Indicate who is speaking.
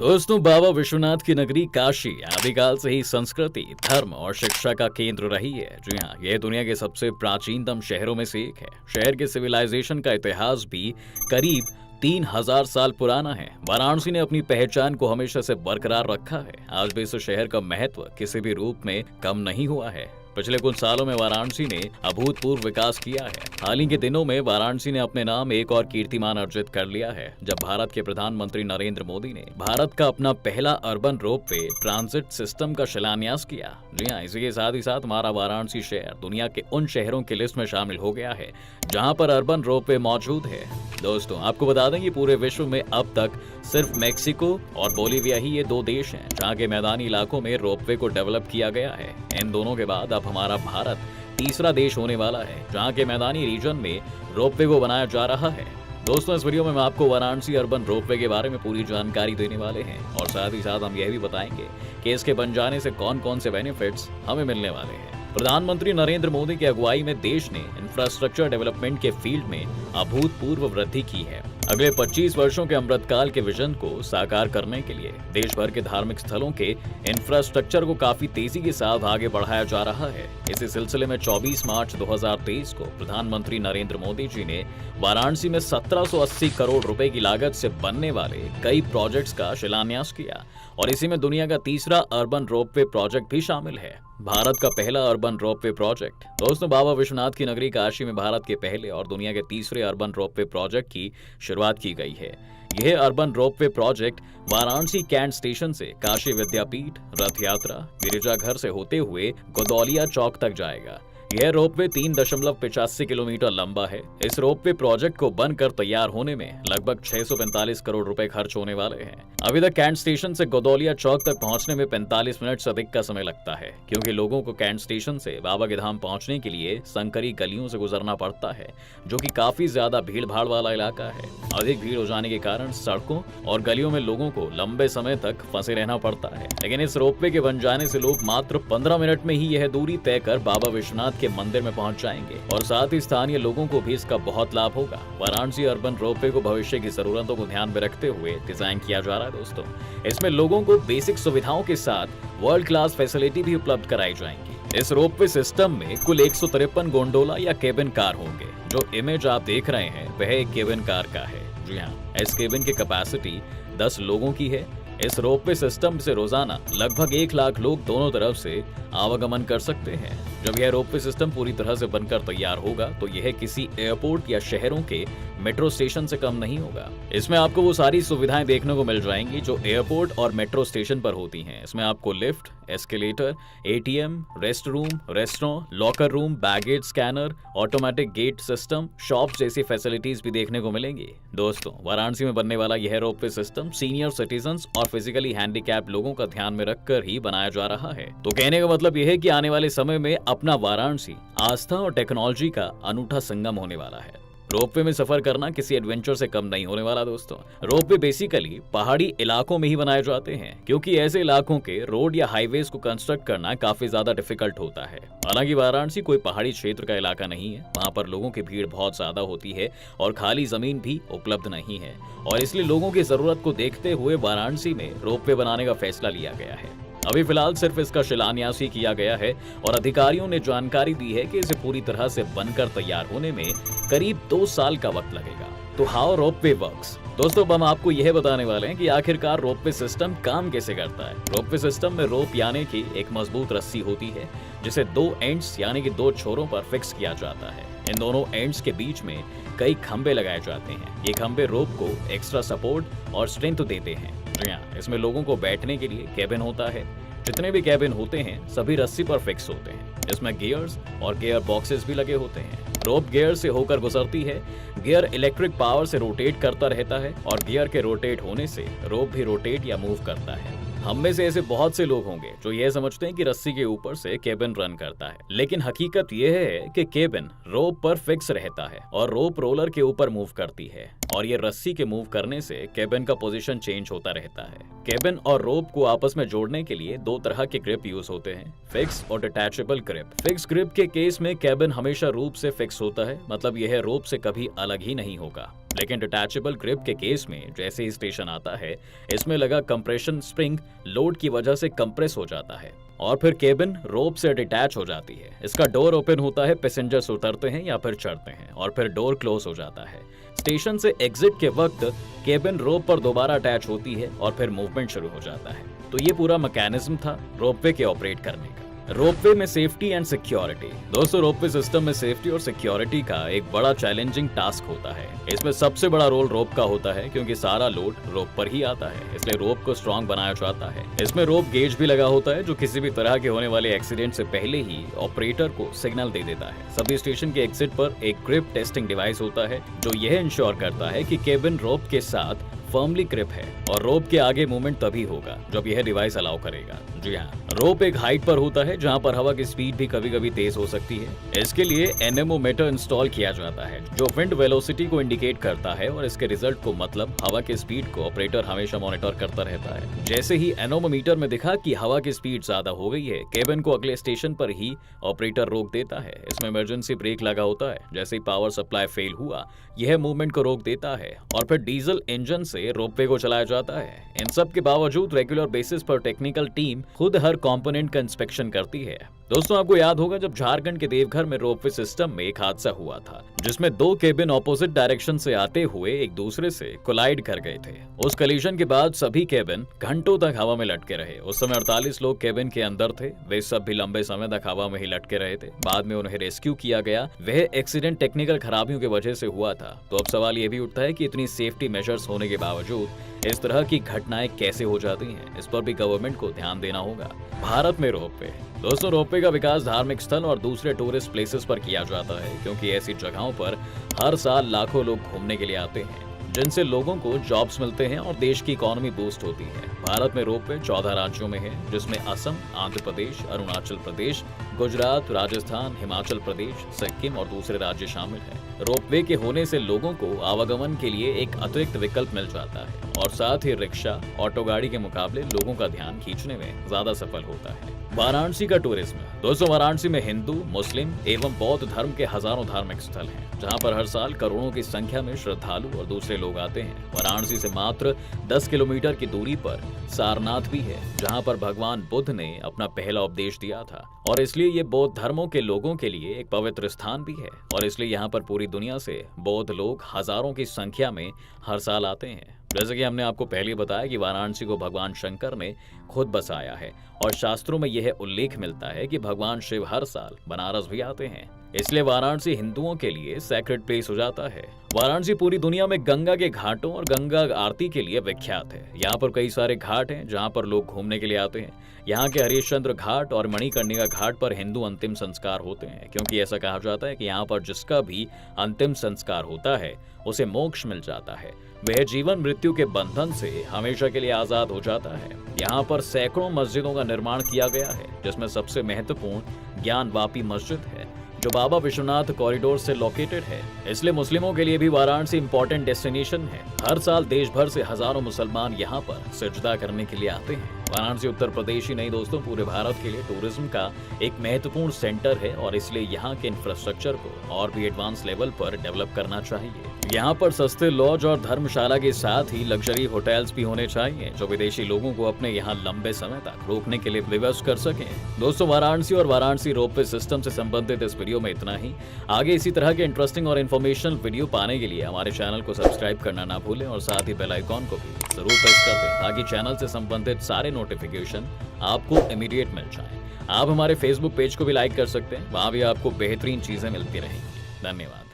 Speaker 1: दोस्तों, बाबा विश्वनाथ की नगरी काशी आदिकाल से ही संस्कृति, धर्म और शिक्षा का केंद्र रही है। जी हाँ, यह दुनिया के सबसे प्राचीनतम शहरों में से एक है। शहर के सिविलाइजेशन का इतिहास भी करीब 3000 साल पुराना है। वाराणसी ने अपनी पहचान को हमेशा से बरकरार रखा है। आज भी इस शहर का महत्व किसी भी रूप में कम नहीं हुआ है। पिछले कुछ सालों में वाराणसी ने अभूतपूर्व विकास किया है। हाल ही के दिनों में वाराणसी ने अपने नाम एक और कीर्तिमान अर्जित कर लिया है, जब भारत के प्रधानमंत्री नरेंद्र मोदी ने भारत का अपना पहला अर्बन रोपवे ट्रांजिट सिस्टम का शिलान्यास किया। जी हाँ, इसी के साथ ही साथ हमारा वाराणसी शहर दुनिया के उन शहरों की लिस्ट में शामिल हो गया है जहाँ पर अर्बन रोपवे मौजूद है। दोस्तों, आपको बता दें कि पूरे विश्व में अब तक सिर्फ मेक्सिको और बोलीविया ही ये दो देश हैं जहाँ के मैदानी इलाकों में रोपवे को डेवलप किया गया है। इन दोनों के बाद अब हमारा भारत तीसरा देश होने वाला है जहां के मैदानी रीजन में रोपवे को बनाया जा रहा है। दोस्तों, इस वीडियो में हम आपको वाराणसी अर्बन रोपवे के बारे में पूरी जानकारी देने वाले हैं और साथ ही साथ हम यह भी बताएंगे कि इसके बन जाने से कौन कौन से बेनिफिट्स हमें मिलने वाले हैं। प्रधानमंत्री नरेंद्र मोदी की अगुवाई में देश ने इंफ्रास्ट्रक्चर डेवलपमेंट के फील्ड में अभूतपूर्व वृद्धि की है। अगले 25 वर्षों के अमृतकाल के विजन को साकार करने के लिए देश भर के धार्मिक स्थलों के इंफ्रास्ट्रक्चर को काफी तेजी के साथ आगे बढ़ाया जा रहा है। इसी सिलसिले में 24 मार्च 2023 को प्रधानमंत्री नरेंद्र मोदी जी ने वाराणसी में 1780 करोड़ रुपए की लागत से बनने वाले कई प्रोजेक्ट्स का शिलान्यास किया और इसी में दुनिया का तीसरा अर्बन रोपवे प्रोजेक्ट भी शामिल है। भारत का पहला अर्बन रोपवे प्रोजेक्ट। दोस्तों, बाबा विश्वनाथ की नगरी काशी में भारत के पहले और दुनिया के तीसरे अर्बन रोपवे प्रोजेक्ट की शुरुआत की गई है। यह urban ropeway project Varanasi Cantt station से काशी विद्यापीठ, रथ यात्रा, गिरिजाघर से होते हुए गोदौलिया चौक तक जाएगा। यह रोपवे 3.85 किलोमीटर लंबा है। इस रोपवे प्रोजेक्ट को बनकर तैयार होने में लगभग 645 करोड़ रुपए खर्च होने वाले हैं। अभी तक कैंट स्टेशन से गोदौलिया चौक तक पहुंचने में 45 मिनट से अधिक का समय लगता है, क्योंकि लोगों को कैंट स्टेशन से बाबा के धाम पहुंचने के लिए संकरी गलियों से गुजरना पड़ता है, जो कि काफी ज्यादा भीड़ भाड़ वाला इलाका है। अधिक भीड़ हो जाने के कारण सड़कों और गलियों में लोगों को लंबे समय तक फंसे रहना पड़ता है। लेकिन इस रोपवे के बन जाने से लोग मात्र 15 मिनट में ही यह दूरी तय कर बाबा विश्वनाथ के मंदिर में पहुंच जाएंगे और साथ ही स्थानीय लोगों को भी इसका बहुत लाभ होगा। वाराणसी अर्बन रोपवे को भविष्य की जरूरतों को ध्यान में रखते हुए डिजाइन किया जा रहा है। दोस्तों, इसमें लोगों को बेसिक सुविधाओं के साथ वर्ल्ड क्लास फैसिलिटी भी उपलब्ध कराई जाएंगी। इस रोपवे सिस्टम में कुल 153 गोंडोला या केबिन कार होंगे। जो इमेज आप देख रहे हैं वह एक केबिन कार का है। जी हाँ, इस केबिन की कैपेसिटी 10 लोगों की है। इस रोपवे सिस्टम से रोजाना लगभग 1 लाख लोग दोनों तरफ से आवागमन कर सकते हैं। जब यह रोपवे सिस्टम पूरी तरह से बनकर तैयार होगा तो यह किसी एयरपोर्ट या शहरों के मेट्रो स्टेशन से कम नहीं होगा। इसमें आपको वो सारी सुविधाएं देखने को मिल जाएंगी जो एयरपोर्ट और मेट्रो स्टेशन पर होती हैं। इसमें आपको lift, escalator, ATM, rest room, restaurant, locker room, baggage scanner, automatic gate system, shop जैसी फैसिलिटीज भी देखने को मिलेंगी। दोस्तों, वाराणसी में बनने वाला यह रोपवे सिस्टम सीनियर सिटीजन्स और फिजिकली हैंडीकैप्ड लोगों का ध्यान में रखकर ही बनाया जा रहा है। तो कहने का मतलब यह है कि आने वाले समय में अपना वाराणसी आस्था और टेक्नोलॉजी का अनूठा संगम होने वाला है। रोपवे में सफर करना किसी एडवेंचर से कम नहीं होने वाला। दोस्तों, रोपवे बेसिकली पहाड़ी इलाकों में ही बनाए जाते हैं, क्योंकि ऐसे इलाकों के रोड या हाईवेज को कंस्ट्रक्ट करना काफी ज्यादा डिफिकल्ट होता है। हालांकि वाराणसी कोई पहाड़ी क्षेत्र का इलाका नहीं है, वहाँ पर लोगों की भीड़ बहुत ज्यादा होती है और खाली जमीन भी उपलब्ध नहीं है, और इसलिए लोगों की जरूरत को देखते हुए वाराणसी में रोपवे बनाने का फैसला लिया गया है। अभी फिलहाल सिर्फ इसका शिलान्यास ही किया गया है और अधिकारियों ने जानकारी दी है कि इसे पूरी तरह से बनकर तैयार होने में करीब 2 साल का वक्त लगेगा। तो हाउ रोपवे वर्क्स। दोस्तों, हम आपको यह बताने वाले हैं कि आखिरकार रोपवे सिस्टम काम कैसे करता है। रोपवे सिस्टम में रोप यानी कि एक मजबूत रस्सी होती है जिसे 2 एंड्स यानी कि 2 छोरों पर फिक्स किया जाता है। इन दोनों एंड्स के बीच में कई खंभे लगाए जाते हैं। ये खंभे रोप को एक्स्ट्रा सपोर्ट और स्ट्रेंथ देते हैं। जी हाँ, इसमें लोगों को बैठने के लिए कैबिन होता है। जितने भी कैबिन होते हैं सभी रस्सी पर फिक्स होते हैं। इसमें गियर्स और गियर बॉक्सेस भी लगे होते हैं। रोप गियर से होकर गुजरती है। गियर इलेक्ट्रिक पावर से रोटेट करता रहता है और गियर के रोटेट होने से रोप भी रोटेट या मूव करता है। हम में से ऐसे बहुत से लोग होंगे जो ये समझते हैं कि रस्सी के ऊपर से केबिन रन करता है, लेकिन हकीकत यह है कि केबिन रोप पर फिक्स रहता है और रोप रोलर के ऊपर मूव करती है और ये रस्सी के मूव करने से केबिन का पोजीशन चेंज होता रहता है। केबिन और रोप को आपस में जोड़ने के लिए दो तरह के ग्रिप यूज होते हैं, फिक्स और डिटैचेबल ग्रिप। फिक्स ग्रिप के केस में केबिन हमेशा रोप से फिक्स होता है, मतलब यह रोप से कभी अलग ही नहीं होगा। लेकिन डिटैचेबल ग्रिप के केस में जैसे ही स्टेशन आता है, इसमें लगा कंप्रेशन स्प्रिंग लोड की वजह से कंप्रेस हो जाता है और फिर केबिन रोप से डिटैच हो जाती है। इसका डोर ओपन होता है, पैसेंजर्स उतरते हैं या फिर चढ़ते हैं और फिर डोर क्लोज हो जाता है। स्टेशन से एग्जिट के वक्त केबिन रोप पर दोबारा अटैच होती है और फिर मूवमेंट शुरू हो जाता है। तो ये पूरा मैकेनिज्म था रोपवे के ऑपरेट करने का। रोपवे में सेफ्टी एंड सिक्योरिटी। दोस्तों, रोपवे सिस्टम में सेफ्टी और सिक्योरिटी का एक बड़ा चैलेंजिंग टास्क होता है। इसमें सबसे बड़ा रोल रोप का होता है क्योंकि सारा लोड रोप पर ही आता है, इसलिए रोप को स्ट्रॉन्ग बनाया जाता है। इसमें रोप गेज भी लगा होता है जो किसी भी तरह के होने वाले एक्सीडेंट से पहले ही ऑपरेटर को सिग्नल दे देता है। सभी स्टेशन के एग्जिट पर एक ग्रिप टेस्टिंग डिवाइस होता है जो यह इंश्योर करता है कि केबिन रोप के साथ फर्मली ग्रिप है और रोप के आगे मूवमेंट तभी होगा जब यह डिवाइस अलाउ करेगा। जी हाँ, रोप एक हाइट पर होता है जहां पर हवा की स्पीड भी कभी कभी तेज हो सकती है। इसके लिए एनेमोमीटर इंस्टॉल किया जाता है जो विंड वेलोसिटी को इंडिकेट करता है और इसके रिजल्ट को, मतलब हवा की स्पीड को, ऑपरेटर हमेशा मॉनिटर करता रहता है। जैसे ही एनेमोमीटर में दिखा कि हवा की स्पीड ज्यादा हो गई है, केबिन को अगले स्टेशन पर ही ऑपरेटर रोक देता है। इसमें इमरजेंसी ब्रेक लगा होता है। जैसे ही पावर सप्लाई फेल हुआ, यह मूवमेंट को रोक देता है और फिर डीजल इंजन से रोपवे को चलाया जाता है। इन सब के बावजूद रेगुलर बेसिस पर टेक्निकल टीम खुद हर कंपोनेंट का इंस्पेक्शन करती है। दोस्तों, आपको याद होगा जब झारखंड के देवघर में रोपवे सिस्टम में एक हादसा हुआ था जिसमें दो केबिन ऑपोजिट डायरेक्शन से आते हुए एक दूसरे से कोलाइड कर गए थे। उस कलीजन के बाद सभी केबिन घंटों तक हवा में लटके रहे। उस समय 48 लोग केबिन के अंदर थे, वे सब भी लंबे समय तक हवा में ही लटके रहे थे। बाद में उन्हें रेस्क्यू किया गया। वह एक्सीडेंट टेक्निकल खराबियों की वजह से हुआ था। तो अब सवाल यह भी उठता है कि इतनी सेफ्टी मेजर्स होने के बावजूद इस तरह की घटनाएं कैसे हो जाती हैं, इस पर भी गवर्नमेंट को ध्यान देना होगा। भारत में रोपवे। दोस्तों, रोपवे का विकास धार्मिक स्थल और दूसरे टूरिस्ट प्लेसेस पर किया जाता है क्योंकि ऐसी जगहों पर हर साल लाखों लोग घूमने के लिए आते हैं, जिनसे लोगों को जॉब्स मिलते हैं और देश की इकोनॉमी बूस्ट होती है। भारत में रोपवे 14 राज्यों में है, जिसमें असम, आंध्र प्रदेश, अरुणाचल प्रदेश, गुजरात, राजस्थान, हिमाचल प्रदेश, सिक्किम और दूसरे राज्य शामिल है। रोपवे के होने से लोगों को आवागमन के लिए एक अतिरिक्त विकल्प मिल जाता है और साथ ही रिक्शा, ऑटो गाड़ी के मुकाबले लोगों का ध्यान खींचने में ज्यादा सफल होता है। वाराणसी का टूरिज्म। दोस्तों, वाराणसी में हिंदू, मुस्लिम एवं बौद्ध धर्म के हजारों धार्मिक स्थल हैं, जहां पर हर साल करोड़ों की संख्या में श्रद्धालु और दूसरे लोग आते हैं। वाराणसी से मात्र 10 किलोमीटर की दूरी पर सारनाथ भी है, जहां पर भगवान बुद्ध ने अपना पहला उपदेश दिया था और इसलिए ये बौद्ध धर्मों के लोगों के लिए एक पवित्र स्थान भी है और इसलिए यहाँ पर पूरी दुनिया से बौद्ध लोग हजारों की संख्या में हर साल आते हैं। जैसे कि हमने आपको पहले बताया कि वाराणसी को भगवान शंकर ने खुद बसाया है और शास्त्रों में यह उल्लेख मिलता है कि भगवान शिव हर साल बनारस भी आते हैं, इसलिए वाराणसी हिंदुओं के लिए सैक्रेड प्लेस हो जाता है। वाराणसी पूरी दुनिया में गंगा के घाटों और गंगा आरती के लिए विख्यात है। यहाँ पर कई सारे घाट हैं जहाँ पर लोग घूमने के लिए आते हैं। यहाँ के हरिश्चंद्र घाट और मणिकर्णिका घाट पर हिंदू अंतिम संस्कार होते हैं, क्योंकि ऐसा कहा जाता है कि यहाँ पर जिसका भी अंतिम संस्कार होता है उसे मोक्ष मिल जाता है, वह जीवन मृत्यु के बंधन से हमेशा के लिए आजाद हो जाता है। यहाँ पर सैकड़ों मस्जिदों का निर्माण किया गया है, जिसमें सबसे महत्वपूर्ण ज्ञानवापी मस्जिद है जो बाबा विश्वनाथ कॉरिडोर से लोकेटेड है। इसलिए मुस्लिमों के लिए भी वाराणसी इंपॉर्टेंट डेस्टिनेशन है। हर साल देश भर से हजारों मुसलमान यहाँ पर सजदा करने के लिए आते हैं। वाराणसी उत्तर प्रदेश ही नहीं दोस्तों, पूरे भारत के लिए टूरिज्म का एक महत्वपूर्ण सेंटर है और इसलिए यहाँ के इंफ्रास्ट्रक्चर को और भी एडवांस लेवल पर डेवलप करना चाहिए। यहाँ पर सस्ते लॉज और धर्मशाला के साथ ही लग्जरी होटल्स भी होने चाहिए जो विदेशी लोगों को अपने यहाँ लंबे समय तक रोकने के लिए व्यवस्था कर सकें। दोस्तों, वाराणसी और वाराणसी रोपवे सिस्टम से संबंधित इस वीडियो में इतना ही। आगे इसी तरह के इंटरेस्टिंग और इन्फॉर्मेशनल वीडियो पाने के लिए हमारे चैनल को सब्सक्राइब करना ना भूलें और साथ ही बेल आइकॉन को भी जरूर प्रेस कर दें ताकि चैनल से संबंधित सारे नोटिफिकेशन आपको इमीडिएट मिल जाए। आप हमारे फेसबुक पेज को भी लाइक कर सकते हैं, वहां भी आपको बेहतरीन चीजें मिलती रहेंगी। धन्यवाद।